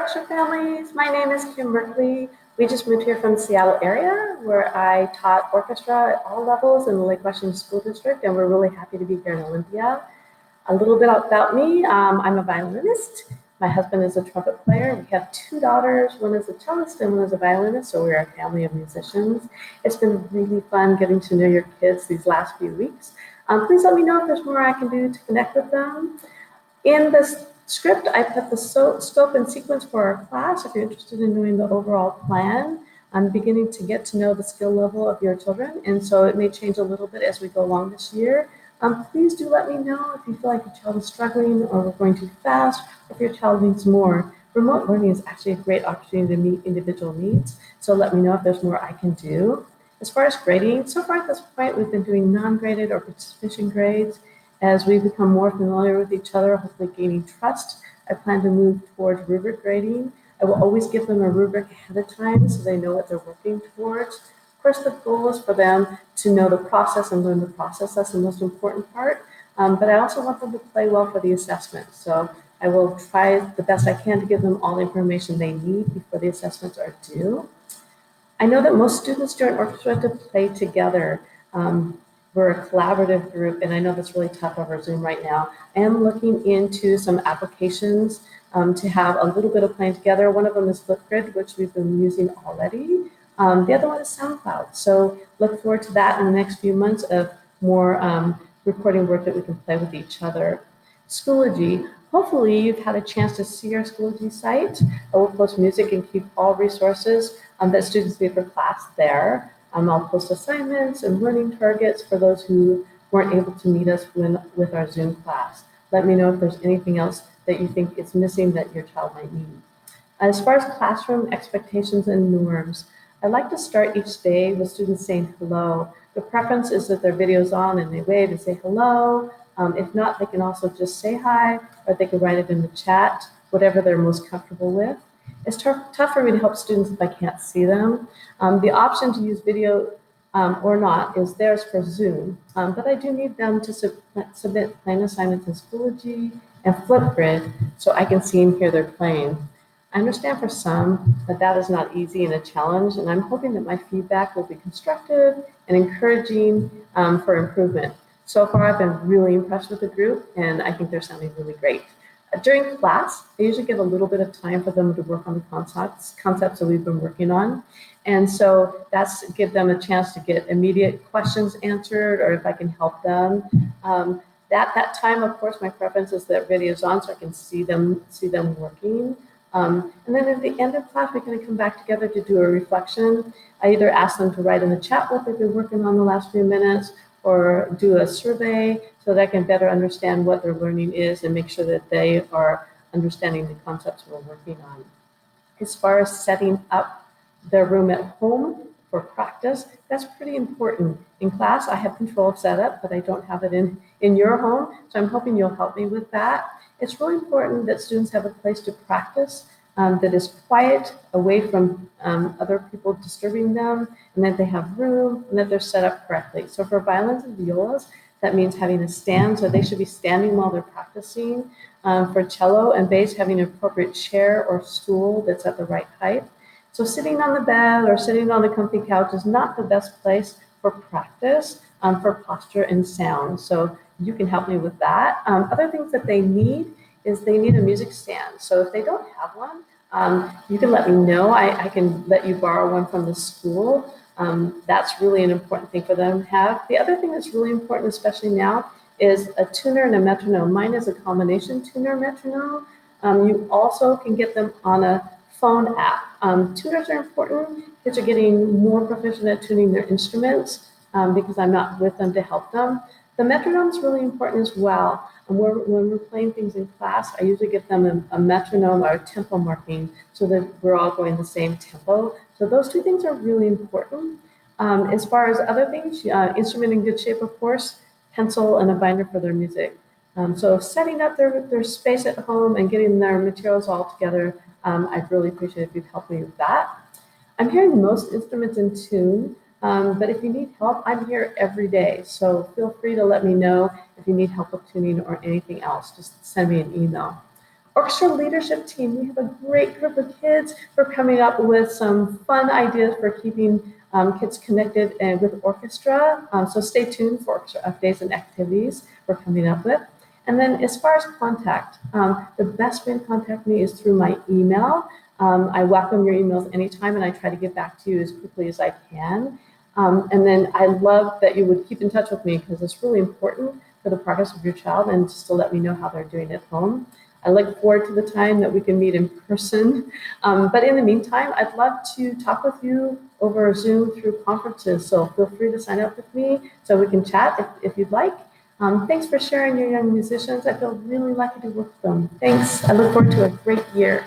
Orchestra families. My name is Kim Merkley. We just moved here from the Seattle area where I taught orchestra at all levels in the Lake Washington School District, and we're really happy to be here in Olympia. A little bit about me, I'm a violinist. My husband is a trumpet player. We have two daughters, one is a cellist and one is a violinist, so we're a family of musicians. It's been really fun getting to know your kids these last few weeks. Please let me know if there's more I can do to connect with them. In this script, I put the scope and sequence for our class. If you're interested in knowing the overall plan, I'm beginning to get to know the skill level of your children, and so it may change a little bit as we go along this year. Please do let me know if you feel like your child is struggling or we're going too fast, or if your child needs more. Remote learning is actually a great opportunity to meet individual needs, so let me know if there's more I can do. As far as grading, so far at this point, we've been doing non-graded or participation grades. As we become more familiar with each other, hopefully gaining trust, I plan to move towards rubric grading. I will always give them a rubric ahead of time so they know what they're working towards. Of course, the goal is for them to know the process and learn the process. That's the most important part. But I also want them to play well for the assessment. So I will try the best I can to give them all the information they need before the assessments are due. I know that most students during orchestra have to play together. We're a collaborative group, and I know that's really tough over Zoom right now. I am looking into some applications to have a little bit of playing together. One of them is Flipgrid, which we've been using already. The other one is SoundCloud. So look forward to that in the next few months of more recording work that we can play with each other. Schoology. Hopefully you've had a chance to see our Schoology site. I will post music and keep all resources that students need for class there. I'll post assignments and learning targets for those who weren't able to meet us with our Zoom class. Let me know if there's anything else that you think is missing that your child might need. As far as classroom expectations and norms, I like to start each day with students saying hello. The preference is that their video's on and they wave and say hello. If not, they can also just say hi, or they can write it in the chat, whatever they're most comfortable with. It's tough for me to help students if I can't see them. The option to use video or not is theirs for Zoom, but I do need them to submit playing assignments in Schoology and Flipgrid so I can see and hear their playing. I understand for some that is not easy and a challenge, and I'm hoping that my feedback will be constructive and encouraging for improvement. So far, I've been really impressed with the group, and I think they're sounding really great. During class, I usually give a little bit of time for them to work on the concepts that we've been working on. And so that's give them a chance to get immediate questions answered, or if I can help them. That time, of course, my preference is that video's on so I can see them working. And then at the end of class, we're going to come back together to do a reflection. I either ask them to write in the chat what they've been working on the last few minutes, or do a survey so that I can better understand what their learning is and make sure that they are understanding the concepts we're working on. As far as setting up their room at home for practice, that's pretty important. In class, I have control of setup, but I don't have it in your home, so I'm hoping you'll help me with that. It's really important that students have a place to practice that is quiet, away from other people disturbing them, and that they have room, and that they're set up correctly. So for violins and violas, that means having a stand, so they should be standing while they're practicing. For cello and bass, having an appropriate chair or stool that's at the right height. So sitting on the bed or sitting on the comfy couch is not the best place for practice, for posture and sound. So you can help me with that. Other things that they need is they need a music stand. So if they don't have one, you can let me know. I can let you borrow one from the school. That's really an important thing for them to have. The other thing that's really important, especially now, is a tuner and a metronome. Mine is a combination tuner metronome. You also can get them on a phone app. Tuners are important. Kids are getting more proficient at tuning their instruments because I'm not with them to help them. The metronome is really important as well. And when we're playing things in class, I usually give them a metronome or tempo marking so that we're all going the same tempo. So those two things are really important. As far as other things, instrument in good shape, of course, pencil and a binder for their music. So setting up their space at home and getting their materials all together, I'd really appreciate if you'd help me with that. I'm hearing most instruments in tune, but if you need help, I'm here every day. So feel free to let me know if you need help with tuning or anything else. Just send me an email. Orchestra leadership team, we have a great group of kids who are coming up with some fun ideas for keeping kids connected and with orchestra. So stay tuned for orchestra updates and activities we're coming up with. And then as far as contact, the best way to contact me is through my email. I welcome your emails anytime, and I try to get back to you as quickly as I can. And then I love that you would keep in touch with me, because it's really important for the progress of your child and just to let me know how they're doing at home. I look forward to the time that we can meet in person. But in the meantime, I'd love to talk with you over Zoom through conferences. So feel free to sign up with me so we can chat if you'd like. Thanks for sharing your young musicians. I feel really lucky to work with them. Thanks. I look forward to a great year.